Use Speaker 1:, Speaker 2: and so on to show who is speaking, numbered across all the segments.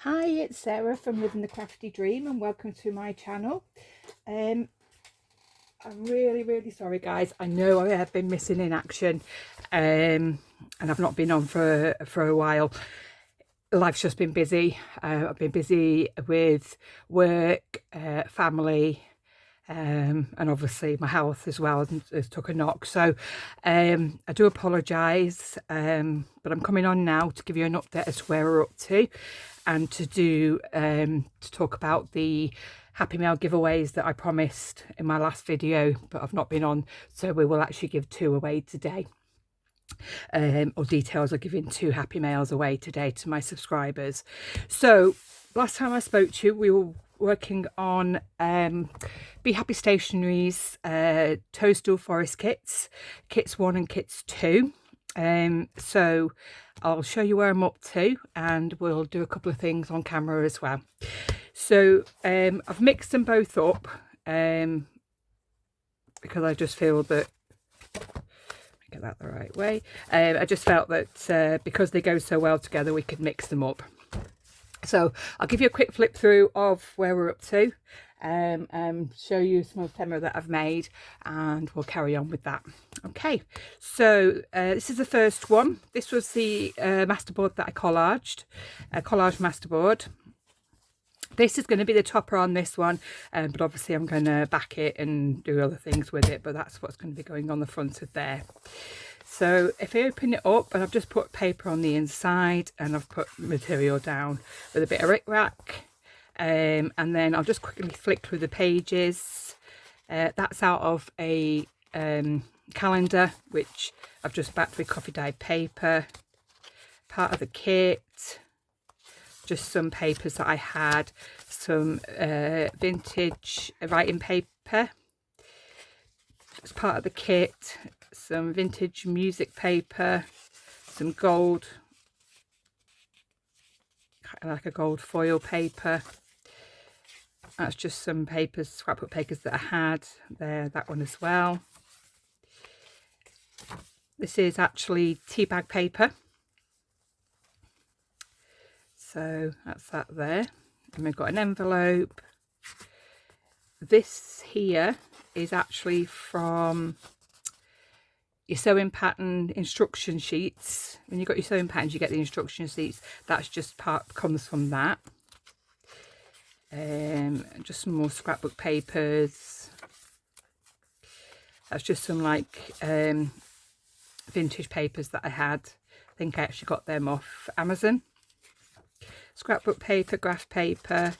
Speaker 1: Hi, it's Sarah from Living the Crafty Dream and welcome to my channel. I'm really sorry guys. I know I have been missing in action and I've not been on for a while. Life's just been busy. I've been busy with work, family, and obviously my health as well has took a knock, so I do apologise, but I'm coming on now to give you an update as to where we're up to and to talk about the Happy Mail giveaways that I promised in my last video, but I've not been on, so we will actually give 2 away today. Or details of giving 2 Happy Mails away today to my subscribers. So last time I spoke to you, we were working on Bee Happy Stationery's Toadstool Forest kits 1 and kits 2. So I'll show you where I'm up to and we'll do a couple of things on camera as well. So I've mixed them both up because I just feel that, get that the right way, I just felt that because they go so well together we could mix them up. So I'll give you a quick flip through of where we're up to and show you some ephemera that I've made, and we'll carry on with that. Okay, so this is the first one. This was the masterboard that I collaged, a collage masterboard. This is going to be the topper on this one, but obviously I'm going to back it and do other things with it, but that's what's going to be going on the front of there. So if I open it up, and I've just put paper on the inside and I've put material down with a bit of rick-rack, and then I'll just quickly flick through the pages. That's out of a calendar which I've just backed with coffee dyed paper. Part of the kit, just some papers that I had, some vintage writing paper. As part of the kit, some vintage music paper, some gold, like a gold foil paper. That's just some papers, scrapbook papers that I had there, that one as well. This is actually tea bag paper. So that's that there. And we've got an envelope. This here is actually from your sewing pattern instruction sheets. When you've got your sewing patterns, you get the instruction sheets. That's just comes from that. Just some more scrapbook papers. That's just some like vintage papers that I had. I think I actually got them off Amazon. Scrapbook paper, graph paper.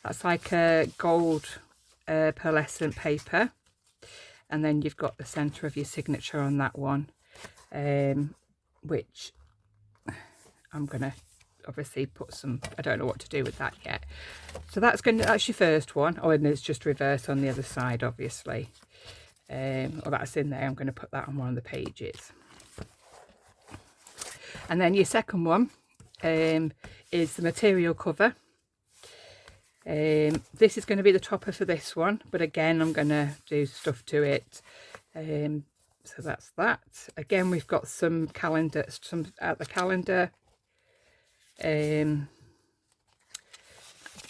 Speaker 1: That's like a gold pearlescent paper. And then you've got the centre of your signature on that one, which I'm gonna obviously put some, I don't know what to do with that yet. So that's your first one. Oh, and there's just reverse on the other side, obviously. Or that's in there. I'm going to put that on one of the pages. And then your second one is the material cover. This is going to be the topper for this one, but again I'm going to do stuff to it. So that's that. Again, we've got some calendar, some out the calendar.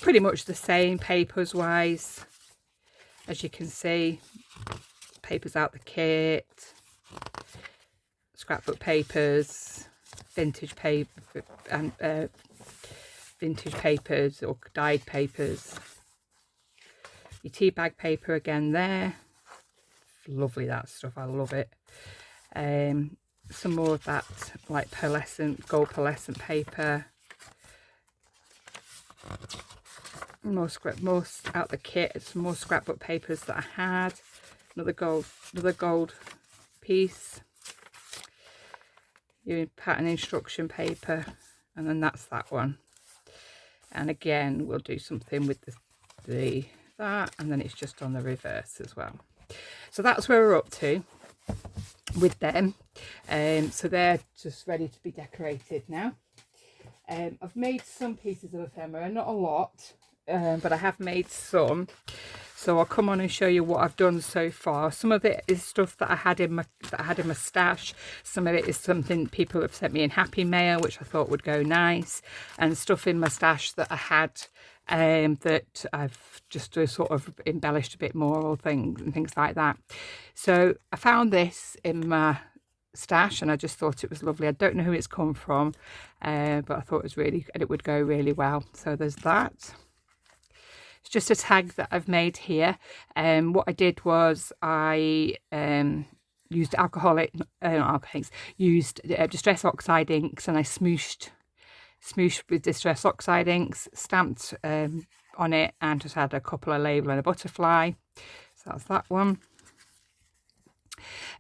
Speaker 1: Pretty much the same papers wise, as you can see. Papers out the kit, scrapbook papers, vintage paper, and vintage papers or dyed papers. Your tea bag paper again there. Lovely, that stuff, I love it. Some more of that like pearlescent, gold pearlescent paper. More out the kit. Some more scrapbook papers that I had. Another gold piece. Your pattern instruction paper, and then that's that one. And again, we'll do something with that, and then it's just on the reverse as well. So that's where we're up to with them. So they're just ready to be decorated now. I've made some pieces of ephemera, not a lot, but I have made some. So I'll come on and show you what I've done so far. Some of it is stuff that I had in my stash. Some of it is something people have sent me in Happy Mail, which I thought would go nice, and stuff in my stash that I had that I've just sort of embellished a bit more, or things like that. So I found this in my stash and I just thought it was lovely. I don't know who it's come from, but I thought it would go really well. So there's that. It's just a tag that I've made here. What I did was I used used Distress Oxide inks, and I smooshed with Distress Oxide inks, stamped on it, and just had a couple of label and a butterfly. So that's that one.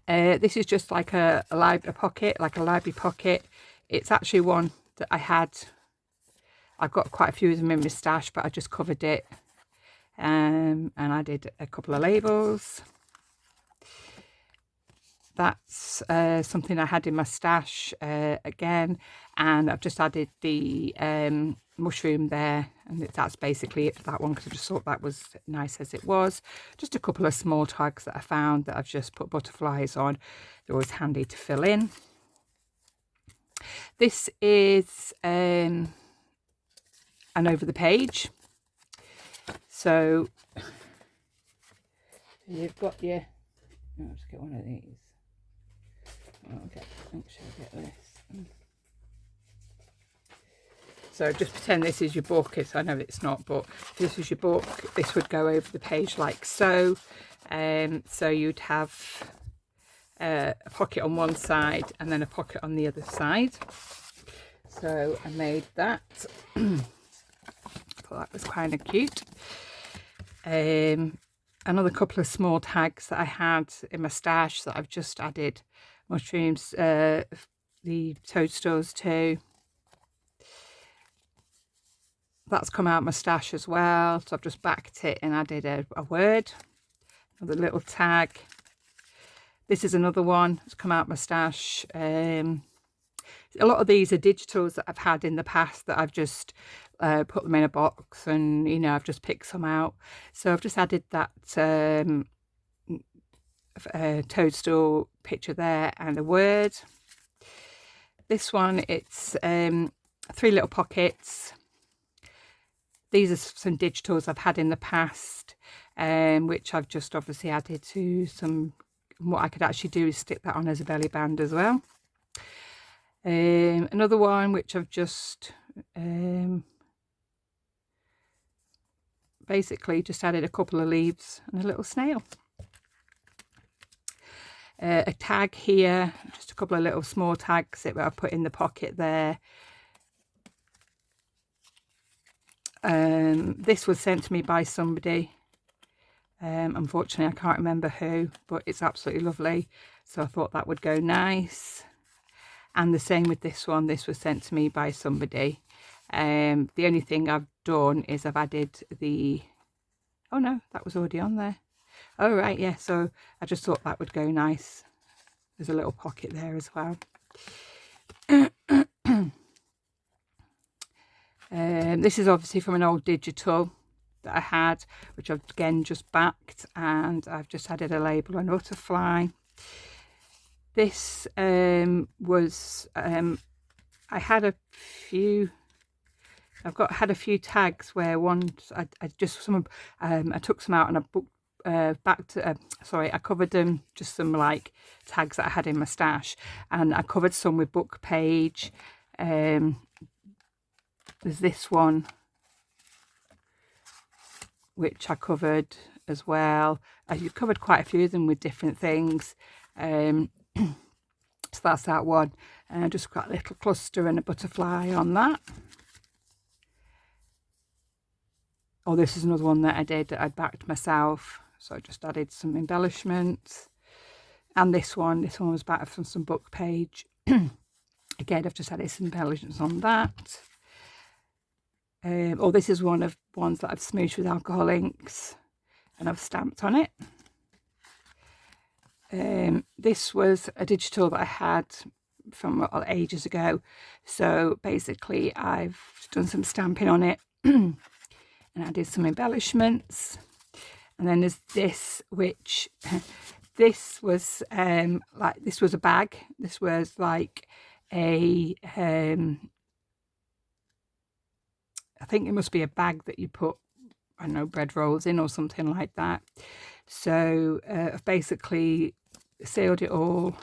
Speaker 1: This is just like a library pocket. It's actually one that I've got quite a few of them in my stash, but I just covered it, and I did a couple of labels. That's something I had in my stash again, and I've just added the mushroom there, and that's basically it for that one, because I just thought that was nice as it was. Just a couple of small tags that I found that I've just put butterflies on. They're always handy to fill in. This is an over the page. So you've got your, I'll just get one of these. Actually get this. So just pretend this is your book. I know it's not, but if this is your book, this would go over the page like so. So you'd have a pocket on one side and then a pocket on the other side. So I made that. I thought that was kind of cute. Another couple of small tags that I had in my stash that I've just added mushrooms, the toadstools too. That's come out my stash as well, so I've just backed it and added a word, another little tag. This is another one that's come out my stash. A lot of these are digitals that I've had in the past that I've just put them in a box, and I've just picked some out. So I've just added that toadstool picture there and a word. This one, it's 3 little pockets. These are some digitals I've had in the past, which I've just obviously added to some. What I could actually do is stick that on as a belly band as well. Another one which I've just basically just added a couple of leaves and a little snail. A tag here, just a couple of little small tags that I put in the pocket there. This was sent to me by somebody. Unfortunately, I can't remember who, but it's absolutely lovely. So I thought that would go nice. And the same with this one. This was sent to me by somebody. The only thing I've done is I've added the... Oh no, that was already on there. Oh right, yeah. So I just thought that would go nice. There's a little pocket there as well. This is obviously from an old digital that I had, which I've again just backed, and I've just added a label and butterfly. This was I had a few. Had a few tags where ones I took some out and I booked I covered them, just some like tags that I had in my stash, and I covered some with book page. There's this one which I covered as well. I covered quite a few of them with different things. So that's that one, and I just got a little cluster and a butterfly on that. Oh, this is another one that I did that I backed myself, so I just added some embellishments. And this one was backed from some book page. Again, I've just added some embellishments on that. Oh, this is one of ones that I've smooshed with alcohol inks and I've stamped on it. This was a digital that I had from ages ago, so basically I've done some stamping on it and added some embellishments. And then there's this, which this was like, this was a bag. This was like a I think it must be a bag that you put, I don't know, bread rolls in or something like that. So I've basically sealed it all,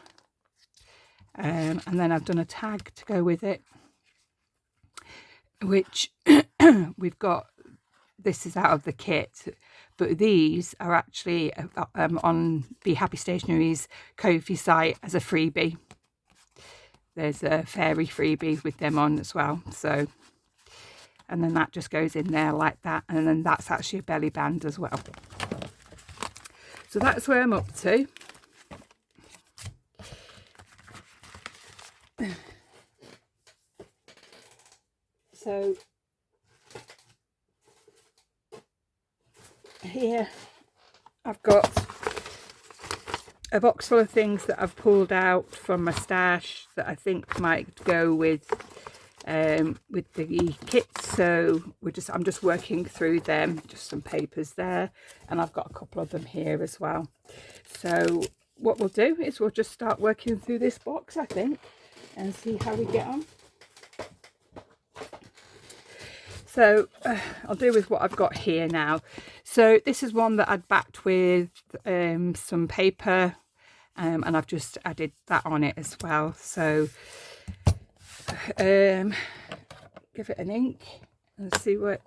Speaker 1: and then I've done a tag to go with it, which we've got. This is out of the kit, but these are actually on Bee Happy Stationery's Ko-fi site as a freebie. There's a fairy freebie with them on as well. So, and then that just goes in there like that, and then that's actually a belly band as well. So that's where I'm up to. So here I've got a box full of things that I've pulled out from my stash that I think might go with the kit. So I'm just working through them, just some papers there, and I've got a couple of them here as well. So what we'll do is we'll just start working through this box, I think, and see how we get on. So I'll do with what I've got here now. So this is one that I'd backed with some paper, and I've just added that on it as well. So give it an ink and see what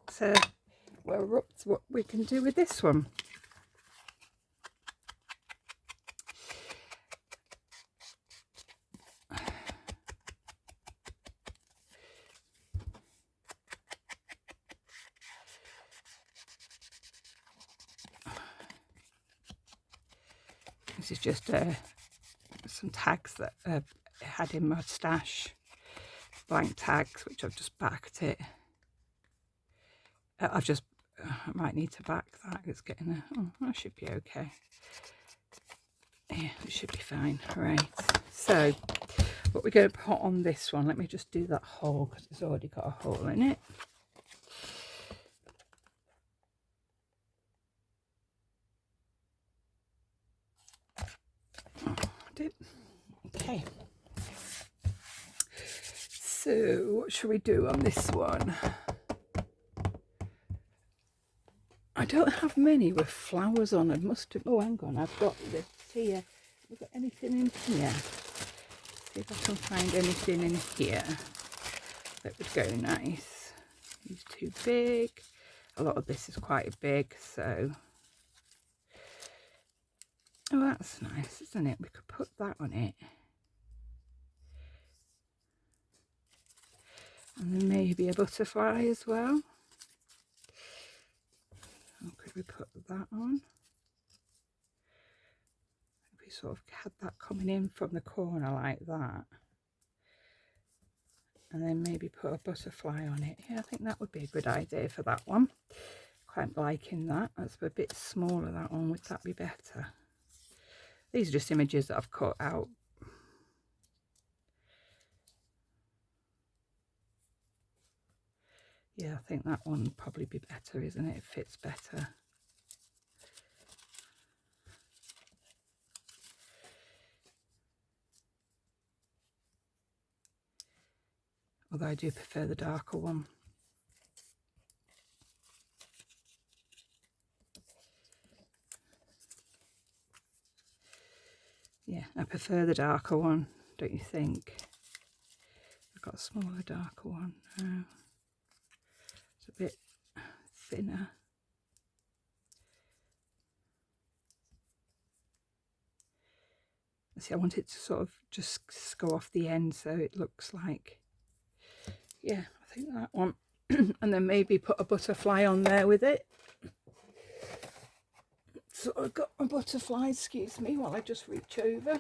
Speaker 1: we're up to, what we can do with this one. This is just some tags that I had in my stash, blank tags, which I've just backed it. I might need to back that. It's getting a, oh, that should be okay. Yeah, it should be fine. Right. So what we're going to put on this one, let me just do that hole because it's already got a hole in it. Okay, so what should we do on this one? I don't have many with flowers on. I must have, oh hang on, I've got this here. Have we got anything in here? See if I can find anything in here that would go nice. These too big. A lot of this is quite big, so oh, that's nice, isn't it? We could put that on it. And then maybe a butterfly as well. How could we put that on? If we sort of had that coming in from the corner like that. And then maybe put a butterfly on it. Yeah, I think that would be a good idea for that one. Quite liking that. That's a bit smaller, that one. Would that be better? These are just images that I've cut out. Yeah, I think that one would probably be better, isn't it? It fits better. Although I do prefer the darker one. Yeah, I prefer the darker one, don't you think? I've got a smaller, darker one now. It's a bit thinner. See, I want it to sort of just go off the end so it looks like, yeah, I think that one. And then maybe put a butterfly on there with it. So I've got a butterfly, excuse me, while I just reach over.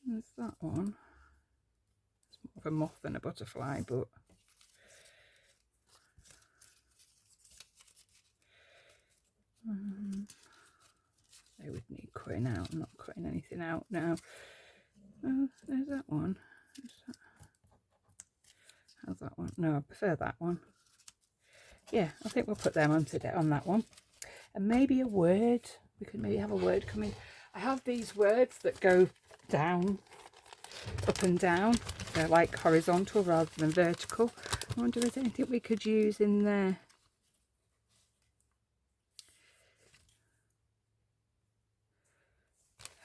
Speaker 1: There's that one. It's more of a moth than a butterfly, but stay with me cutting out. I'm not cutting anything out now. Oh, there's that one. There's that. How's that one? No, I prefer that one. Yeah, I think we'll put them on today on that one. And maybe a word. We could maybe have a word coming. I have these words that go down, up and down. They're like horizontal rather than vertical. I wonder if there's anything we could use in there.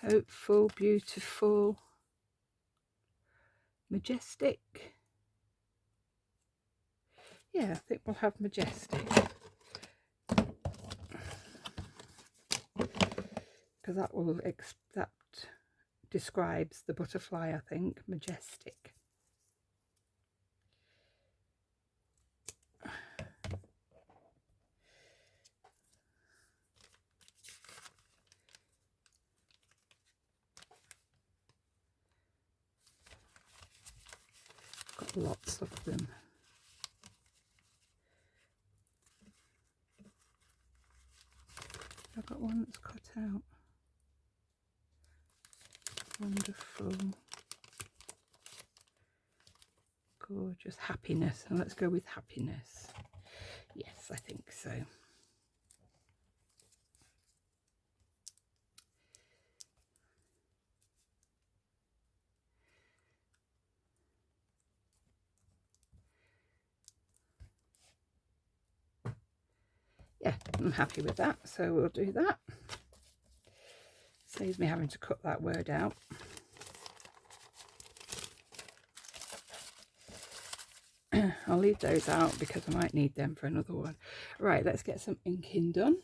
Speaker 1: Hopeful, beautiful, majestic. Yeah, I think we'll have majestic. Because that describes the butterfly, I think. Majestic. Got lots of them. I've got one that's cut out. Wonderful. Gorgeous. Happiness. And let's go with happiness. Yes, I think so. Yeah, I'm happy with that, so we'll do that. Saves me having to cut that word out. I'll leave those out because I might need them for another one. Right, let's get some inking done.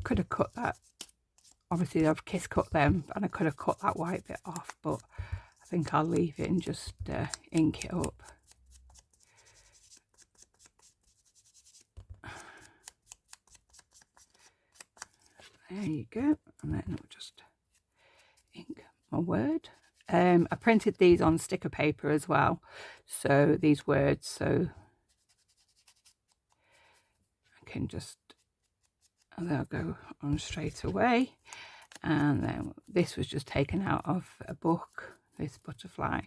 Speaker 1: Could have cut that, obviously I've kiss cut them, and I could have cut that white bit off, but I think I'll leave it and just ink it up. There you go, and then I'll just ink my word. I printed these on sticker paper as well, so these words, so I can just, and they'll go on straight away. And then this was just taken out of a book, this butterfly.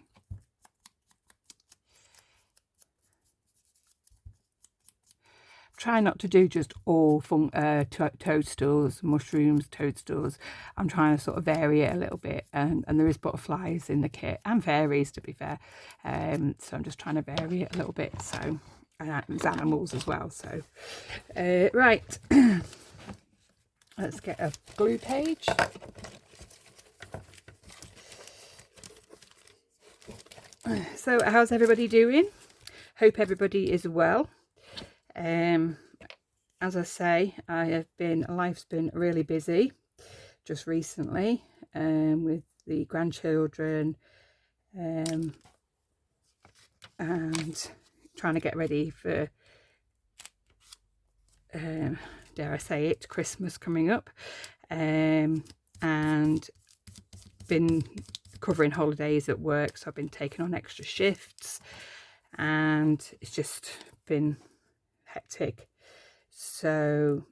Speaker 1: Try not to do just all toadstools, mushrooms, toadstools. I'm trying to sort of vary it a little bit, and there is butterflies in the kit and fairies, to be fair. So I'm just trying to vary it a little bit. So, and there's animals as well. So, right. Let's get a glue page. So how's everybody doing? Hope everybody is well. As I say, life's been really busy just recently, with the grandchildren, and trying to get ready for, dare I say it, Christmas coming up, and been covering holidays at work, so I've been taking on extra shifts, and it's just been hectic. So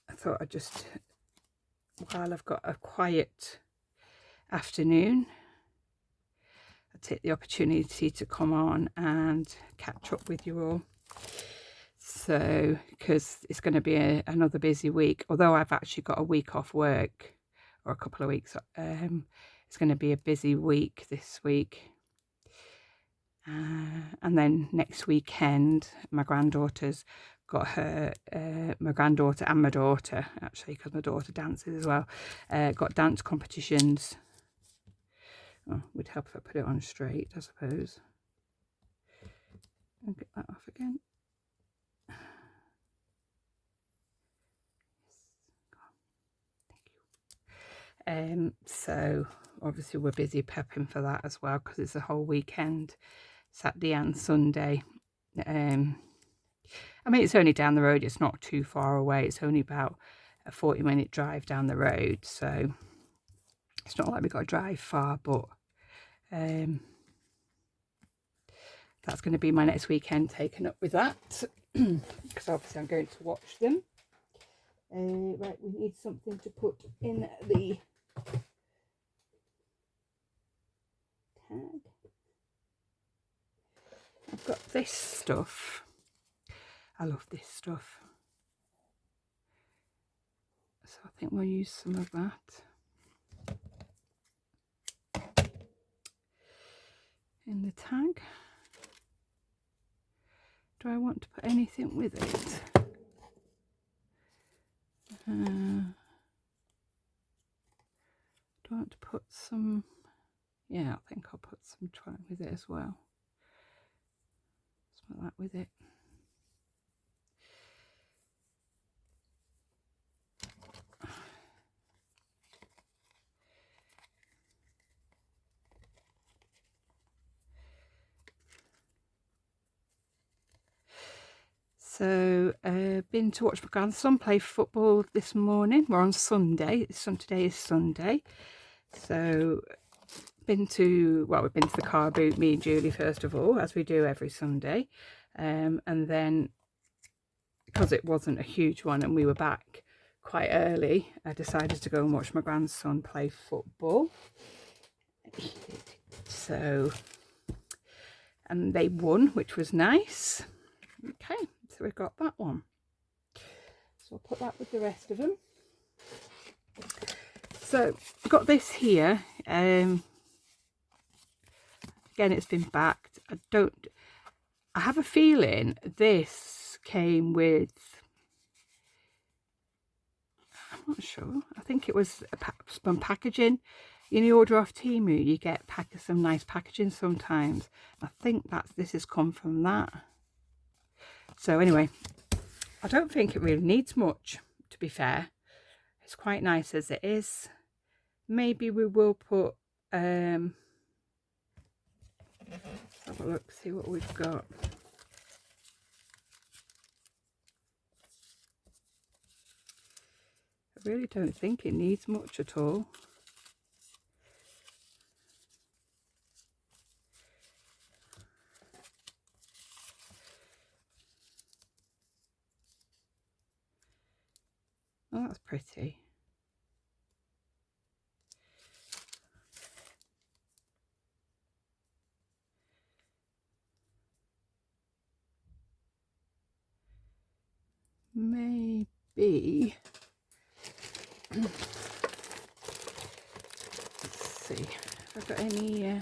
Speaker 1: I thought I'd just, while I've got a quiet afternoon, I'd take the opportunity to come on and catch up with you all. So, because it's going to be another busy week, although I've actually got a week off work, or a couple of weeks, it's going to be a busy week this week. And then next weekend, my granddaughter's got her, my granddaughter and my daughter, actually, because my daughter dances as well, got dance competitions. Oh, would help if I put it on straight, I suppose. I'll get that off again. Thank you. So obviously we're busy prepping for that as well, because it's a whole weekend, Saturday and Sunday. I mean, it's only down the road, it's not too far away, it's only about a 40-minute drive down the road, so it's not like we've got to drive far, but that's going to be my next weekend taken up with that, because obviously I'm going to watch them. Right, we need something to put in the tag. I've got this stuff. I love this stuff. So I think we'll use some of that in the tag. Do I want to put anything with it? Do I want to put some? Yeah, I think I'll put some twine with it as well. Let's put that with it. So, been to watch my grandson play football this morning. We're on Sunday. Today is Sunday. So, we've been to the car boot, me and Julie, first of all, as we do every Sunday. And then, because it wasn't a huge one and we were back quite early, I decided to go and watch my grandson play football. So, and they won, which was nice. Okay, so we've got that one. So I'll put that with the rest of them. So I've got this here. Again, it's been backed. I have a feeling this came with, I'm not sure. I think it was some packaging. In the order off Temu, you get some nice packaging sometimes. I think this has come from that. So anyway, I don't think it really needs much, to be fair. It's quite nice as it is. Maybe we will put, let's have a look, see what we've got. I really don't think it needs much at all. Oh, that's pretty. Maybe. Let's see if I've got any.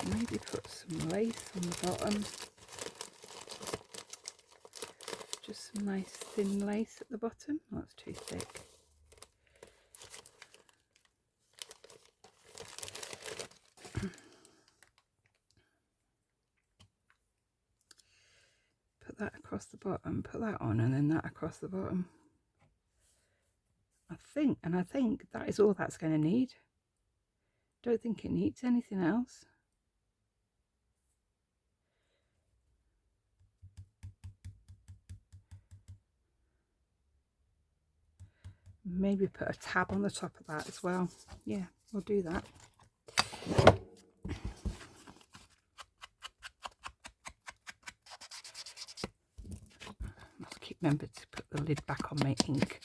Speaker 1: Maybe put some lace on the bottom. Just some nice thin lace at the bottom. Oh, that's too thick. Put that across the bottom, put that on, and then that across the bottom. I think that is all that's going to need. Don't think it needs anything else. Maybe put a tab on the top of that as well. Yeah, we'll do that. Must keep remember to put the lid back on my ink.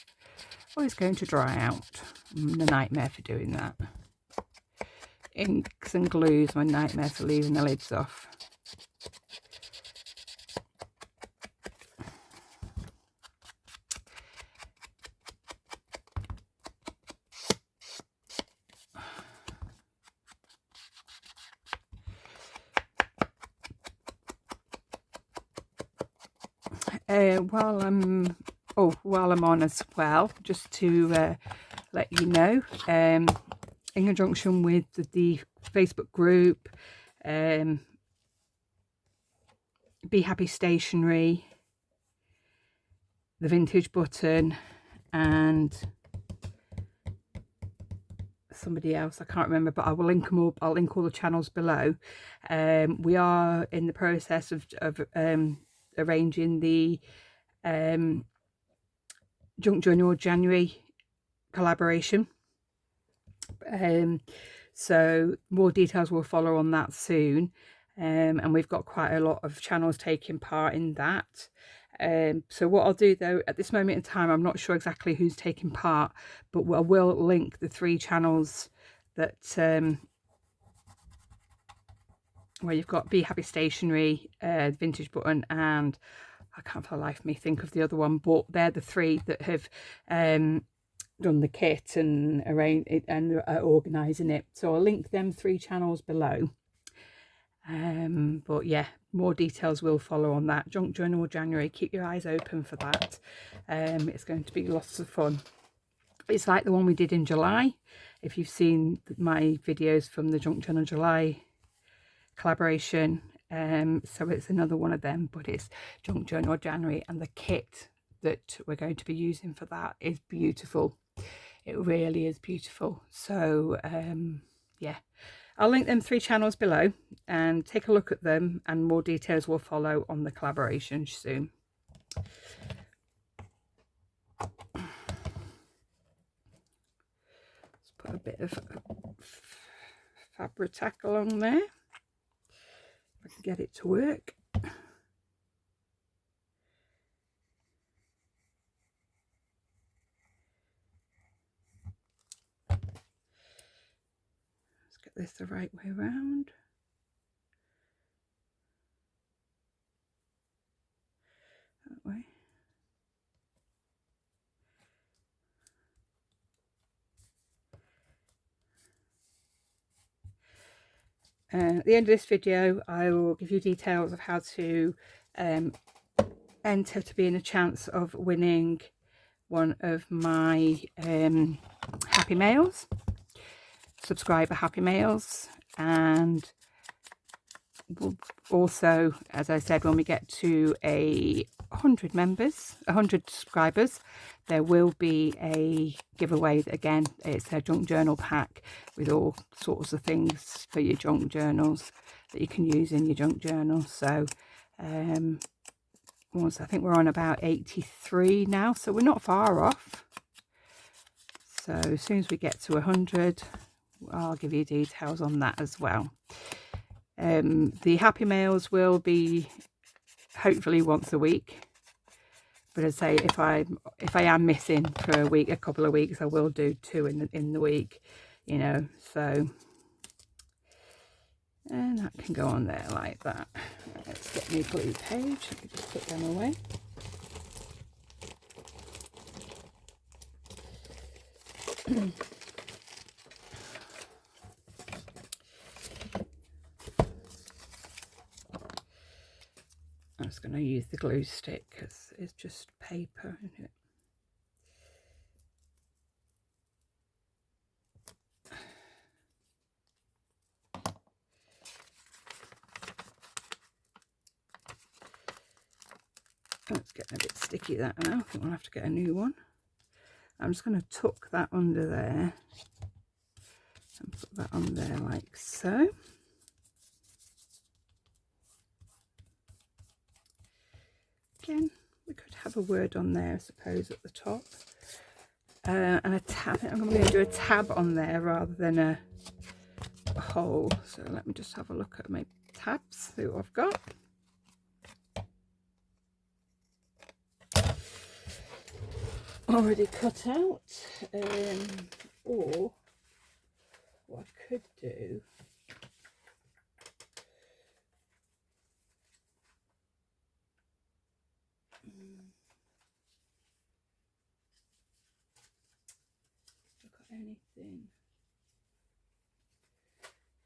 Speaker 1: Oh, it's going to dry out. I'm a nightmare for doing that. Inks and glues, my nightmare for leaving the lids off. While I'm on as well, just to let you know, in conjunction with the Facebook group, Bee Happy Stationery, the Vintage Button, and somebody else, I can't remember, but I will link them up. I'll link all the channels below. We are in the process of arranging the Junk Journal January collaboration. So more details will follow on that soon. And we've got quite a lot of channels taking part in that. So what I'll do though, at this moment in time, I'm not sure exactly who's taking part, but I will link the 3 channels that where you've got Bee Happy Stationery, Vintage Button, and I can't for the life of me think of the other one, but they're the 3 that have done the kit and arrange it and organising it. So I'll link them 3 channels below. But yeah, more details will follow on that. Junk Journal January, keep your eyes open for that. It's going to be lots of fun. It's like the one we did in July. If you've seen my videos from the Junk Journal July collaboration, so it's another one of them, but it's Junk Journal January, and the kit that we're going to be using for that is beautiful. It really is beautiful. So yeah, I'll link them 3 channels below and take a look at them, and more details will follow on the collaboration soon. Let's put a bit of Fabri-Tac along there if I can get it to work. Let's get this the right way around. That way. At the end of this video, I will give you details of how to enter to be in a chance of winning one of my Happy Mails, subscriber Happy Mails, and we'll also, as I said, when we get to 100 members, 100 subscribers, there will be a giveaway. Again, it's a junk journal pack with all sorts of things for your junk journals that you can use in your junk journal. So I think we're on about 83 now, so we're not far off. So as soon as we get to 100, I'll give you details on that as well. The Happy Mails will be hopefully once a week, but as I say, if I am missing for a couple of weeks, I will do 2 in the week, you know. So, and that can go on there like that. Let's get me glue page. Let me just put them away. I'm just going to use the glue stick because it's just paper, isn't it? Oh, it's getting a bit sticky that now. I think we'll have to get a new one. I'm just going to tuck that under there and put that on there like so. Again, we could have a word on there, I suppose, at the top. And a tab. I'm going to do a tab on there rather than a hole. So let me just have a look at my tabs, see what I've got. Already cut out. Or what I could do, anything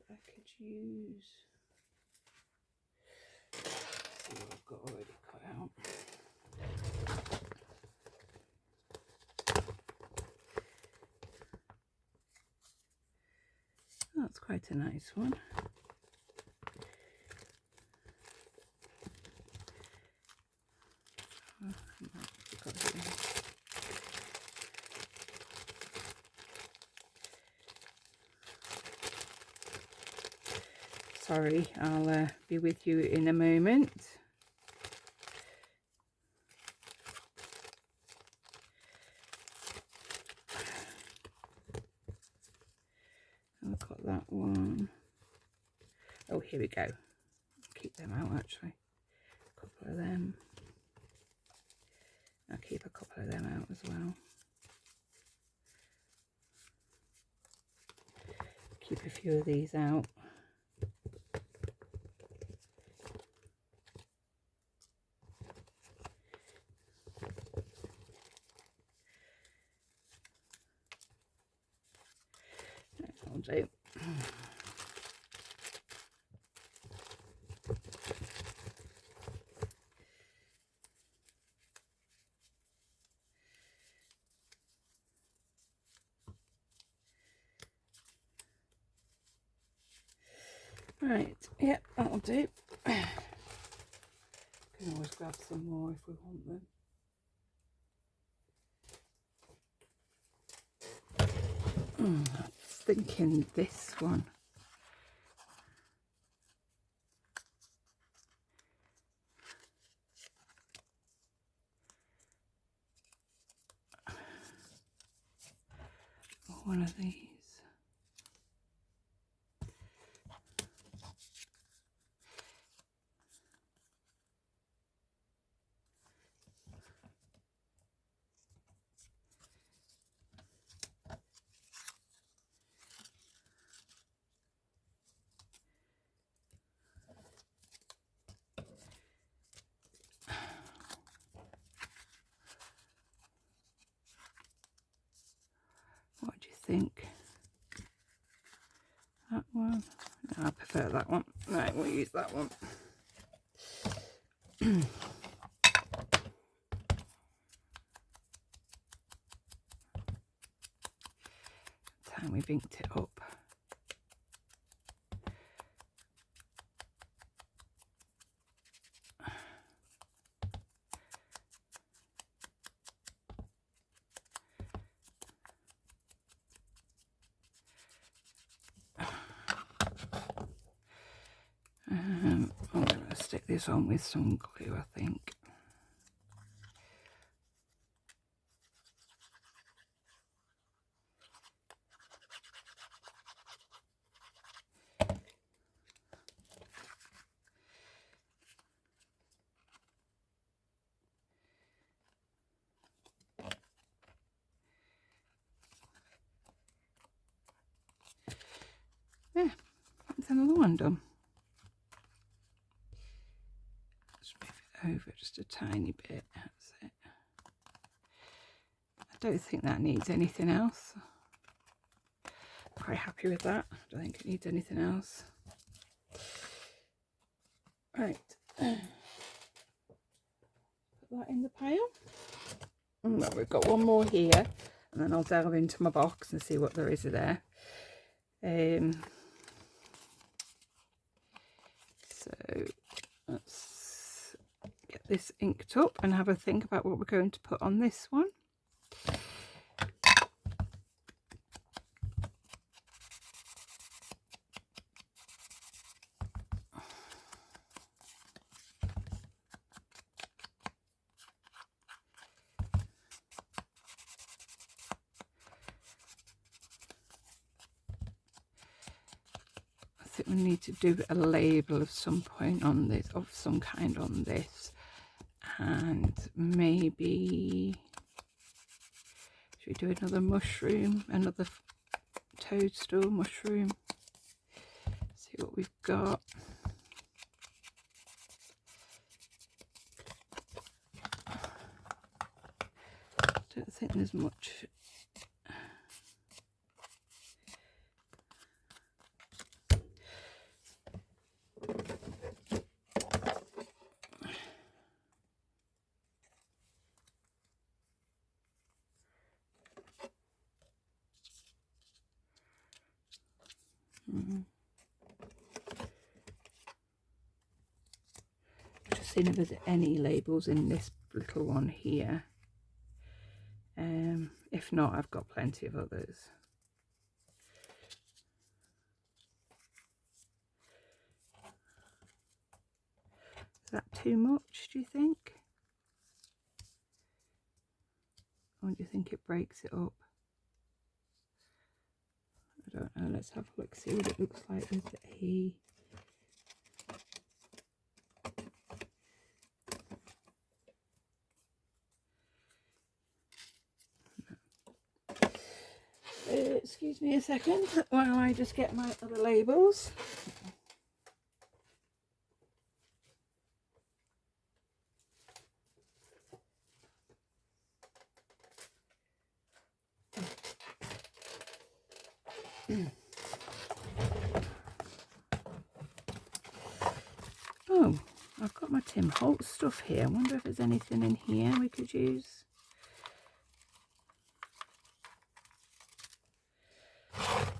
Speaker 1: that I could use. See what I've got already cut out. That's quite a nice one. Sorry, I'll be with you in a moment. I've got that one. Oh, here we go. Keep them out actually. A couple of them. I'll keep a couple of them out as well. Keep a few of these out. That'll do. Right, yep, that'll do. Can always grab some more if we want them. I was thinking this one. One of these. What do you think? That one? No, I prefer that one. Right, we'll use that one. Time we've inked it up. I'm going to stick this on with some glue, I think. Yeah, that's another one done. Let's move it over just a tiny bit. That's it. I don't think that needs anything else. Quite happy with that. I don't think it needs anything else. Right. Put that in the pile. Well, we've got one more here, and then I'll delve into my box and see what there is there. So let's get this inked up and have a think about what we're going to put on this one. I think we need to do a label of some point on this, of some kind on this, and maybe should we do another mushroom, another toadstool mushroom? See what we've got. I don't think there's much. Just seeing if there's any labels in this little one here. If not, I've got plenty of others. that too much, do you think? Or do you think it breaks it up? I don't know. Let's have a look, see what it looks like with a... excuse me a second while I just get my other labels. Oh, I've got my Tim Holtz stuff here. I wonder if there's anything in here we could use.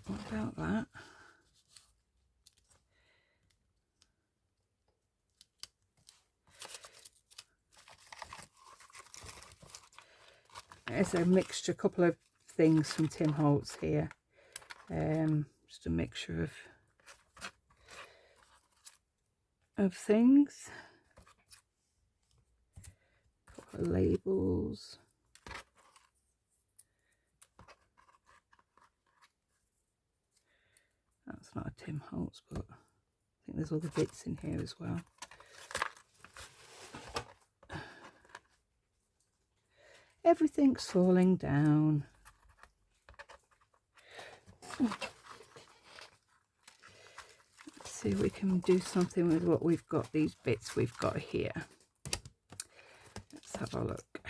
Speaker 1: What about that? There's a mixture, a couple of things from Tim Holtz here. Just a mixture of things. Couple of labels. That's not a Tim Holtz, but I think there's other bits in here as well. Everything's falling down. Let's see if we can do something with what we've got, these bits we've got here. Let's have a look.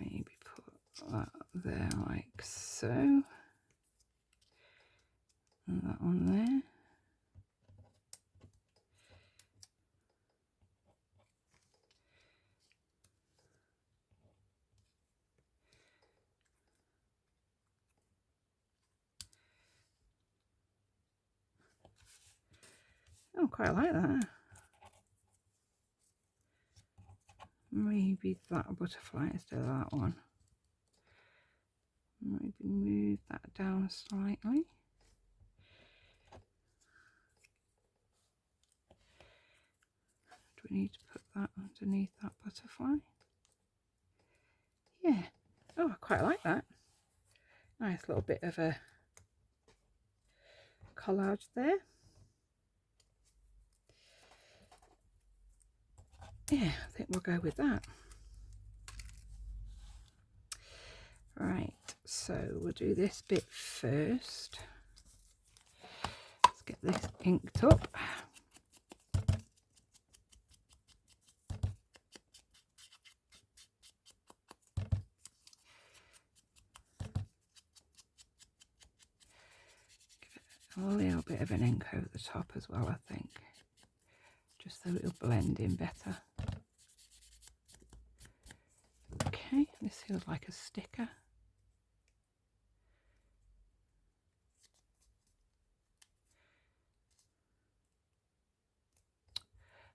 Speaker 1: Maybe put that there like so. And that one there. Oh, quite like that. Maybe that butterfly instead of that one. Maybe move that down slightly. Do we need to put that underneath that butterfly? Yeah. Oh, I quite like that. Nice little bit of a collage there. Yeah, I think we'll go with that. Right, so we'll do this bit first. Let's get this inked up. Give it a little bit of an ink over the top as well, I think, just so it'll blend in better. Okay, this feels like a sticker.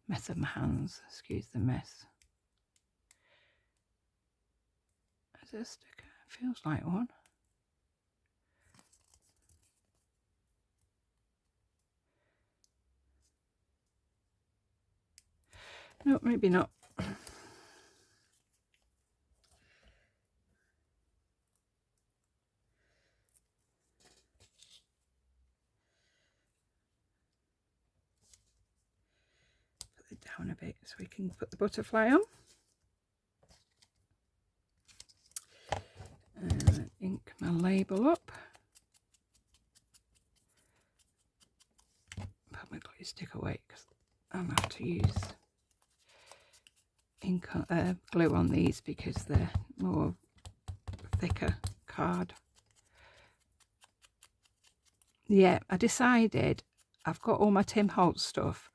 Speaker 1: Mess of my hands, excuse the mess. Is it a sticker? It feels like one. No, maybe not. Put it down a bit so we can put the butterfly on. And ink my label up. Put my glue stick away because I'm going to have to use ink glue on these because they're more thicker card. Yeah, I decided I've got all my Tim Holtz stuff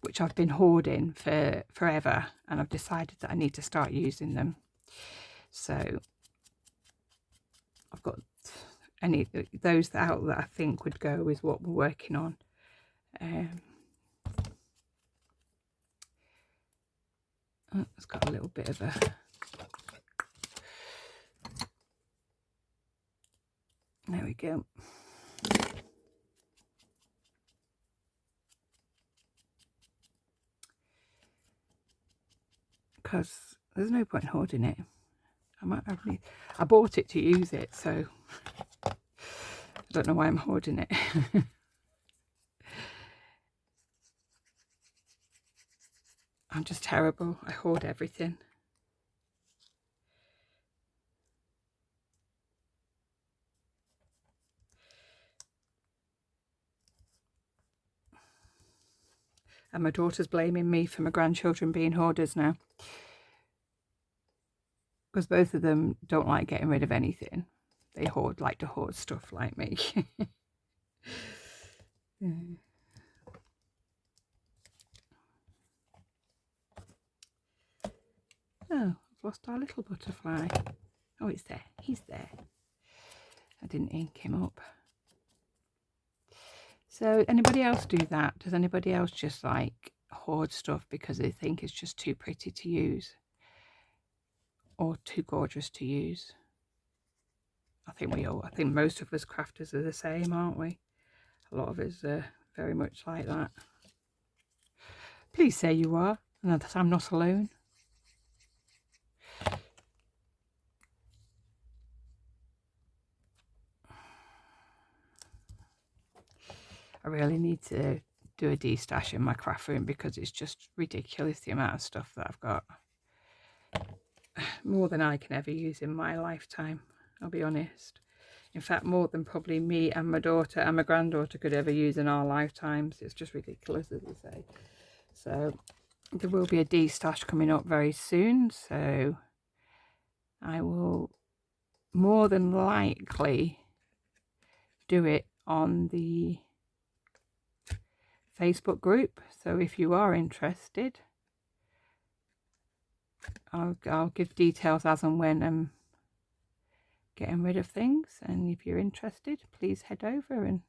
Speaker 1: which I've been hoarding for forever, and I've decided that I need to start using them. So I've got any those out that I think would go with what we're working on. Oh, it's got a little bit of a there we go. because there's no point in hoarding it. I bought it to use it, so I don't know why I'm hoarding it. I'm just terrible. I hoard everything. And my daughter's blaming me for my grandchildren being hoarders now, because both of them don't like getting rid of anything. They like to hoard stuff like me. Yeah. Oh, I've lost our little butterfly. Oh, it's there. He's there. I didn't ink him up. So anybody else do that? Does anybody else just like hoard stuff because they think it's just too pretty to use or too gorgeous to use? I think most of us crafters are the same, aren't we? A lot of us are very much like that. Please say you are, and that I'm not alone. I really need to do a de-stash in my craft room because it's just ridiculous the amount of stuff that I've got. More than I can ever use in my lifetime, I'll be honest. In fact, more than probably me and my daughter and my granddaughter could ever use in our lifetimes. It's just ridiculous, as I say. So there will be a de-stash coming up very soon. So I will more than likely do it on the Facebook group. So if you are interested, I'll give details as and when I'm getting rid of things, and if you're interested, please head over and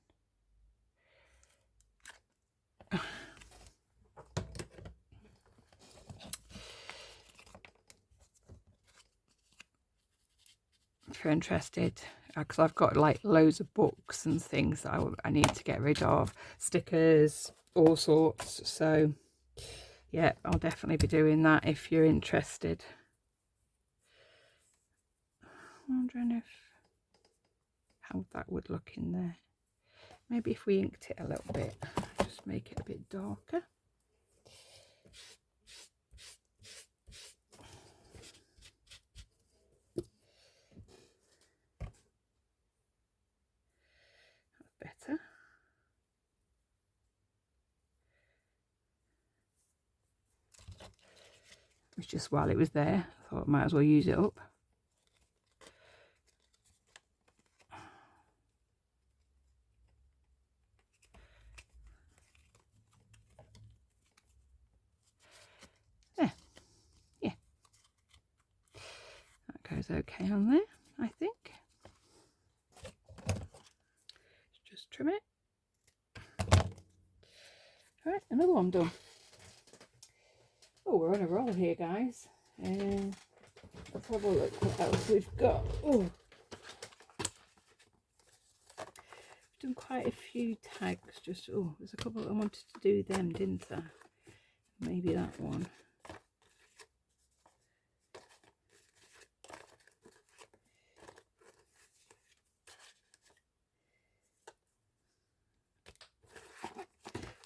Speaker 1: if you're interested, because I've got like loads of books and things that I need to get rid of, stickers, all sorts. So yeah, I'll definitely be doing that if you're interested. I'm wondering how that would look in there. Maybe if we inked it a little bit, just make it a bit darker. That's better. It's just while it was there, I thought I might as well use it up. There, yeah, that goes okay on there, I think. Just trim it. All right, another one done. Oh, we're on a roll here, guys. Let's have a look what else we've got. Oh, we've done quite a few tags. Just there's a couple I wanted to do them, didn't I? Maybe that one.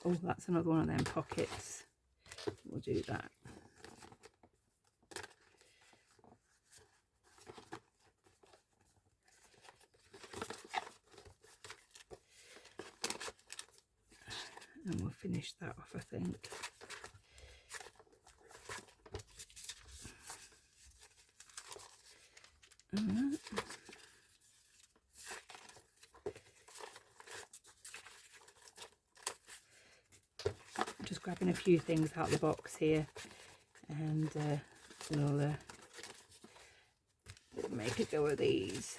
Speaker 1: Oh, that's another one of them pockets. We'll do that. And we'll finish that off, I think. Just grabbing a few things out of the box here, and we'll make a go of these.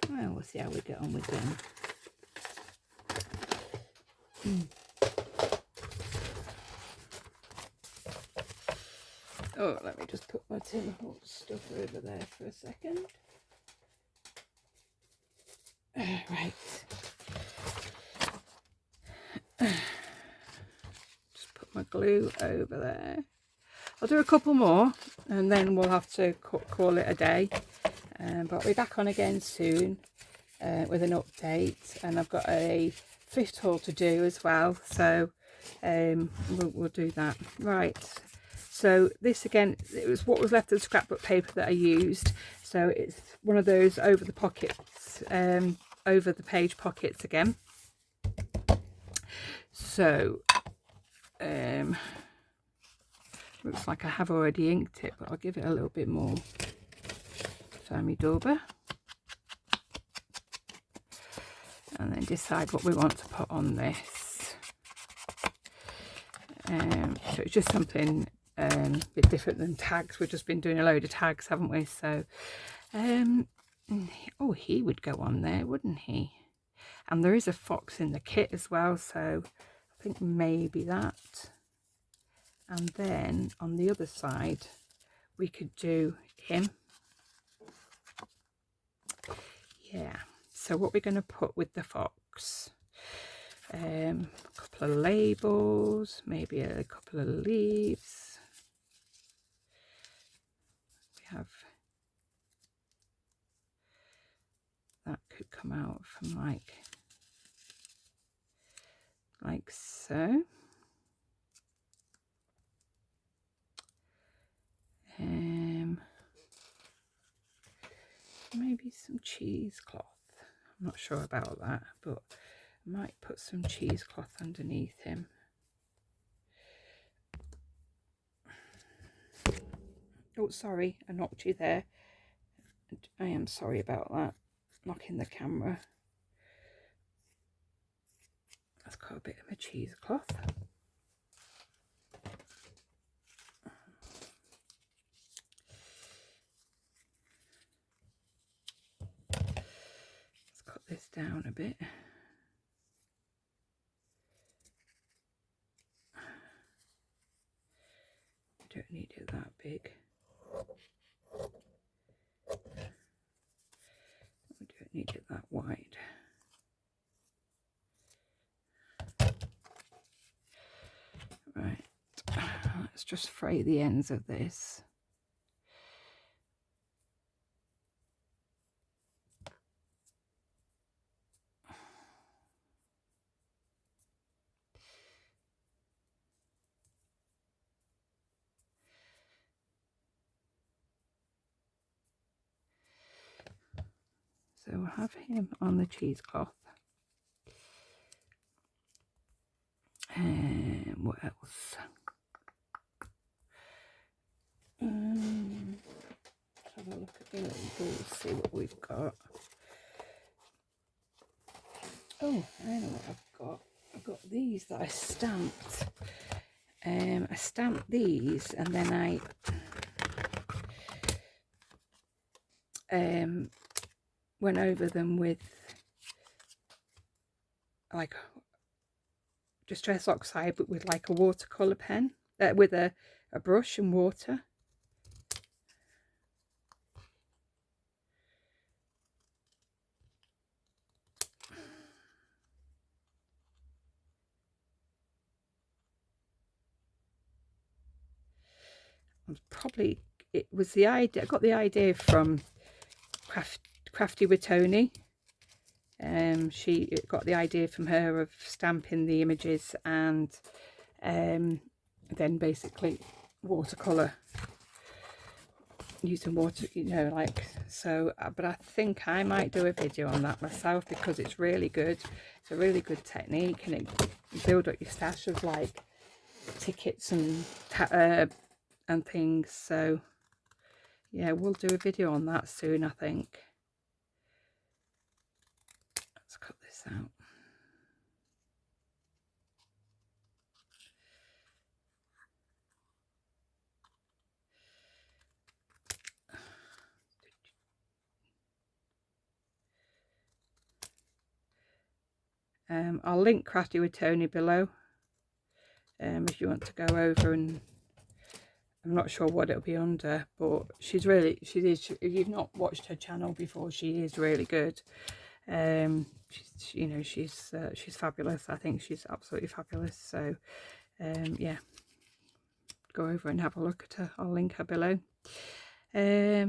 Speaker 1: Well, we'll see how we get on with them. Oh, let me just put my tin hot stuff over there for a second. Right. Just put my glue over there. I'll do a couple more and then we'll have to call it a day. But I'll be back on again soon with an update, and I've got a thrift haul to do as well, so we'll do that. Right, so this again, it was what was left of the scrapbook paper that I used, so it's one of those over the pockets, over the page pockets again. So looks like I have already inked it, but I'll give it a little bit more foamy dauber and then decide what we want to put on this. So it's just something a bit different than tags. We've just been doing a load of tags, haven't we? So oh, he would go on there, wouldn't he? And there is a fox in the kit as well, so I think maybe that. And then on the other side we could do him. Yeah, so what we're going to put with the fox, a couple of labels, maybe a couple of leaves. We have that could come out from like so. Maybe some cheesecloth. I'm not sure about that, but I might put some cheesecloth underneath him. Oh, sorry, I knocked you there. I am sorry about that, knocking the camera. That's got a bit of a cheesecloth. Let's cut this down a bit. Don't need it that big. We don't need it that wide. Right, let's just fray the ends of this. So we'll have him on the cheesecloth. And what else? Let's have a look at the labels, see what we've got. Oh, I know what I've got. I've got these that I stamped. I stamped these and then I went over them with like distress oxide, but with like a watercolor pen, with a brush and water. Probably it was the idea. I got the idea from Crafty with Tony. She got the idea from her of stamping the images and then basically watercolor, using water, you know, like so. But I think I might do a video on that myself because it's really good. It's a really good technique, and it build up your stash of like tickets and things. So yeah, we'll do a video on that soon, I think. Let's cut this out. I'll link Crafty with Tony below if you want to go over, and I'm not sure what it'll be under, but she is, if you've not watched her channel before, she is really good. She's fabulous. I think she's absolutely fabulous. So yeah, go over and have a look at her. I'll link her below. Yeah,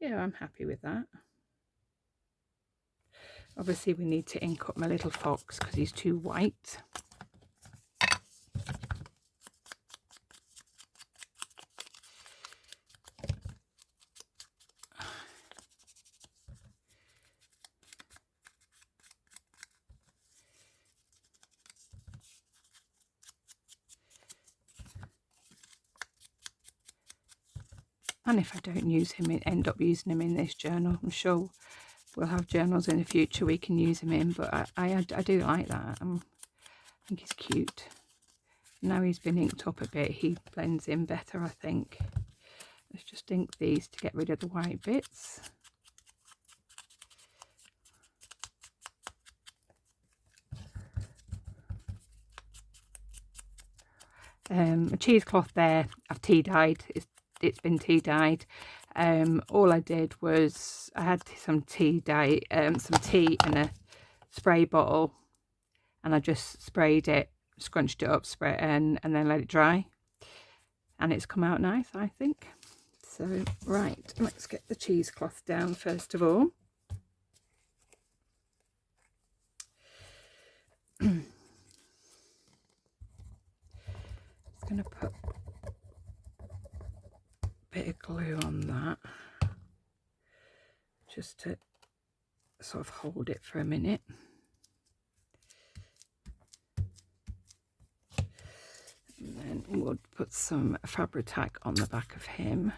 Speaker 1: I'm happy with that. Obviously we need to ink up my little fox because he's too white. And if I don't use him, end up using him in this journal. I'm sure we'll have journals in the future we can use him in, but I do like that. I think he's cute. Now he's been inked up a bit, he blends in better, I think. Let's just ink these to get rid of the white bits. A cheesecloth there, I've tea dyed. It's been tea dyed. All I did was I had some tea in a spray bottle, and I just sprayed it, scrunched it up, and then let it dry, and it's come out nice, I think. So right, let's get the cheesecloth down first of all. Just going to put a bit of glue on that just to sort of hold it for a minute. And then we'll put some Fabri-Tac on the back of him.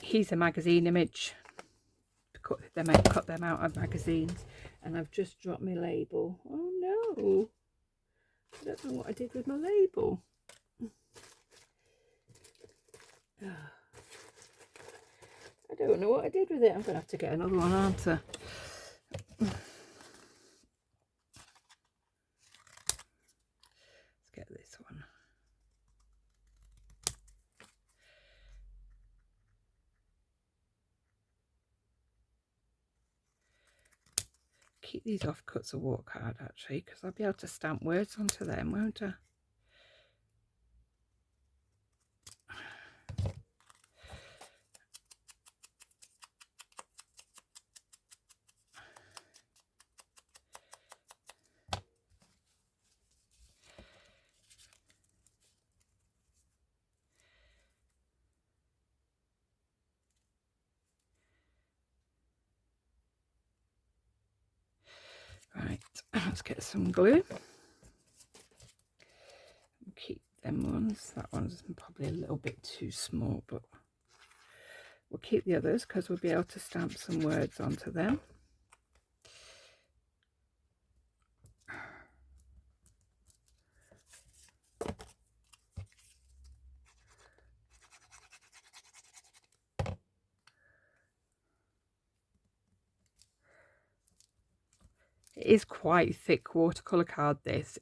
Speaker 1: He's a magazine image. Cut them out of magazines, and I've just dropped my label. Oh no, I don't know what I did with my label. I don't know what I did with it. I'm gonna have to get another one, aren't I? Let's get this one. Keep these offcuts of walk card actually, because I'll be able to stamp words onto them, won't I? Right, let's get some glue. Keep them ones. That one's probably a little bit too small, but we'll keep the others because we'll be able to stamp some words onto them. It is quite thick watercolour card, this.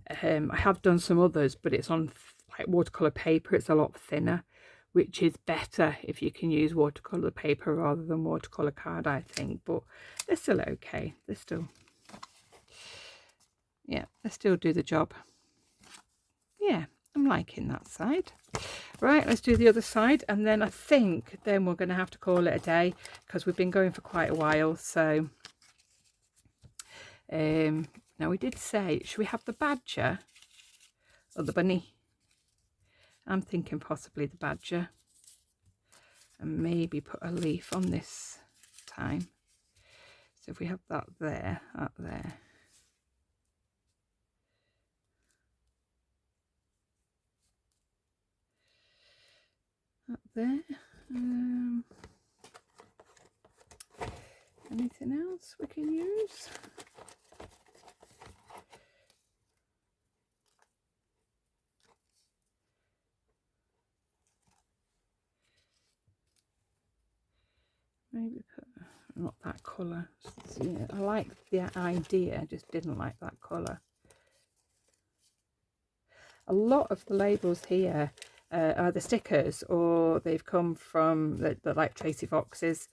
Speaker 1: I have done some others, but it's on like watercolour paper. It's a lot thinner, which is better if you can use watercolour paper rather than watercolour card, I think. But they're still okay. They still do the job. Yeah, I'm liking that side. Right, let's do the other side, and then I think then we're going to have to call it a day because we've been going for quite a while. So now we did say, should we have the badger or the bunny? I'm thinking possibly the badger, and maybe put a leaf on this time. So if we have that there, that there. Up there. Anything else we can use? Maybe put not that colour. Yeah, I like the idea, I just didn't like that colour. A lot of the labels here are the stickers, or they've come from the like Tracy Fox's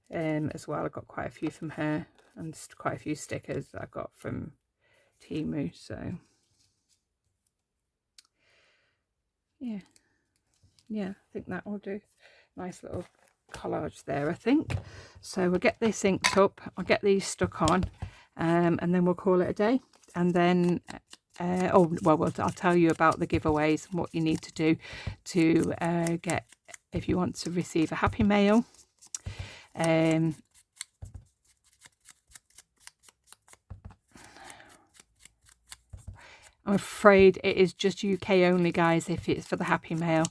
Speaker 1: as well. I've got quite a few from her, and quite a few stickers that I got from Temu. So yeah, I think that will do. Nice little collage there, I think. So we'll get this inked up, I'll get these stuck on, and then we'll call it a day. And then oh well, I'll tell you about the giveaways and what you need to do to get, if you want to receive a Happy Mail. I'm afraid it is just UK only, guys, if it's for the Happy Mail,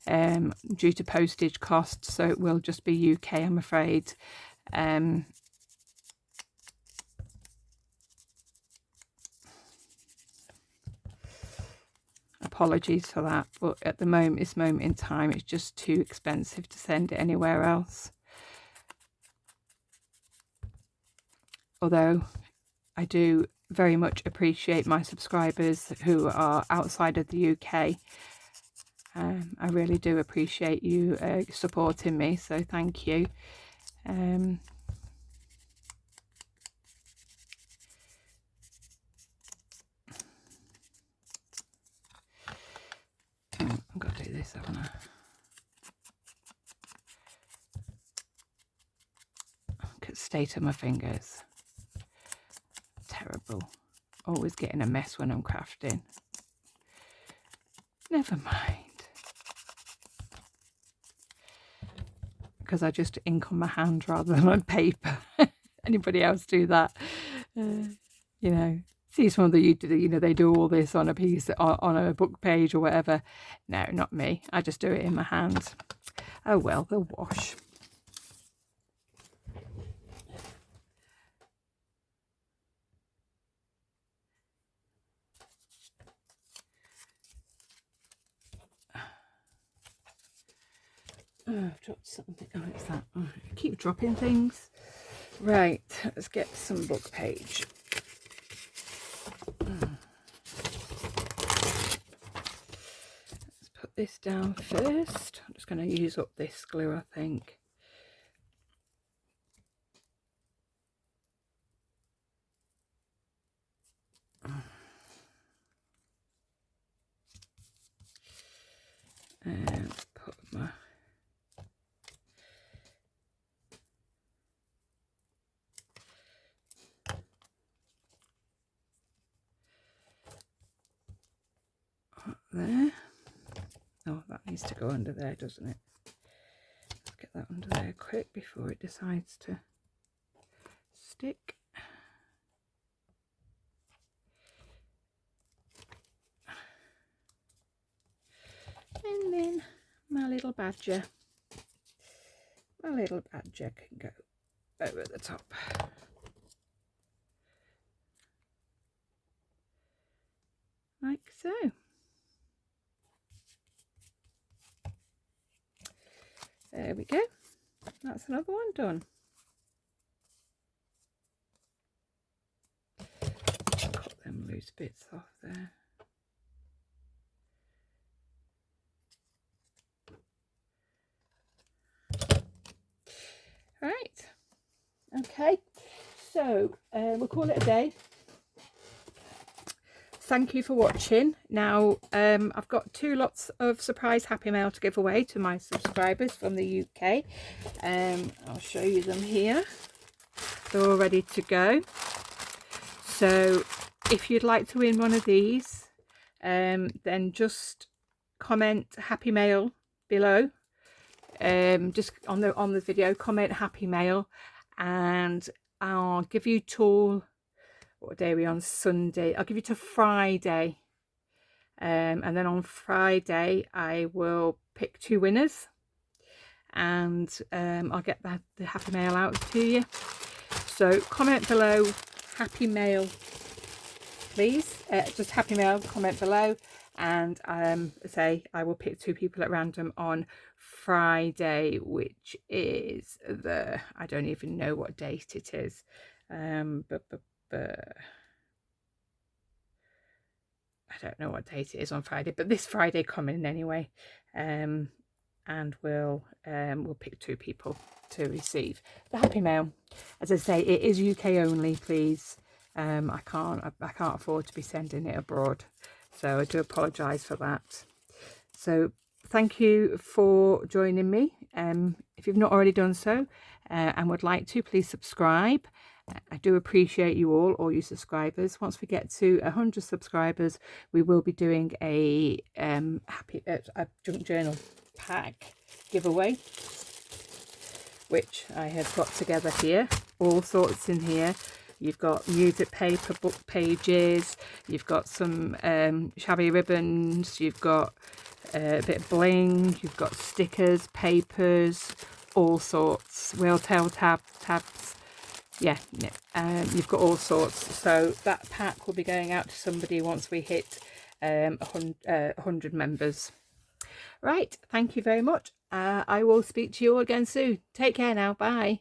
Speaker 1: due to postage costs, so it will just be UK, I'm afraid. Apologies for that, but at this moment in time, it's just too expensive to send it anywhere else. Although I do very much appreciate my subscribers who are outside of the UK. I really do appreciate you supporting me, so thank you. I've got to do this, haven't I? Look at the state of my fingers. Terrible. Always getting a mess when I'm crafting. Never mind. Because I just ink on my hand rather than on paper. Anybody else do that? You know, see some of the YouTube, you know, they do all this on a piece, on a book page or whatever. No, not me. I just do it in my hand. Oh well, they'll wash. Oh, I've dropped something. Oh, it's that. Oh, I keep dropping things. Right, let's get some book page. Let's put this down first. I'm just going to use up this glue, I think. And put my there. Oh, that needs to go under there, doesn't it? Let's get that under there quick before it decides to stick. And then my little badger can go over the top. Like so. There we go. That's another one done. Cut them loose bits off there. Right. Okay. So we'll call it a day. Thank you for watching. Now I've got 2 lots of surprise Happy Mail to give away to my subscribers from the UK. I'll show you them here. They're all ready to go. So if you'd like to win one of these, then just comment Happy Mail below. Just on the video, comment Happy Mail, and I'll give you till, what day are we on? Sunday. I'll give you till Friday, and then on Friday I will pick 2 winners, and I'll get the Happy Mail out to you. So comment below Happy Mail, please. Just Happy Mail, comment below, and say I will pick 2 people at random on Friday, which is I don't even know what date it is, but I don't know what date it is on Friday, but this Friday coming anyway, and we'll pick 2 people to receive the Happy Mail. As I say, it is UK only, please. I can't afford to be sending it abroad, so I do apologise for that. So thank you for joining me. If you've not already done so and would like to, please subscribe. I do appreciate you all you subscribers. Once we get to 100 subscribers, we will be doing a junk journal pack giveaway, which I have got together here. All sorts in here. You've got music paper, book pages, you've got some shabby ribbons, you've got a bit of bling, you've got stickers, papers, all sorts, whale tail tabs. Yeah, you've got all sorts. So that pack will be going out to somebody once we hit 100 members. Right, thank you very much. I will speak to you all again soon. Take care now. Bye.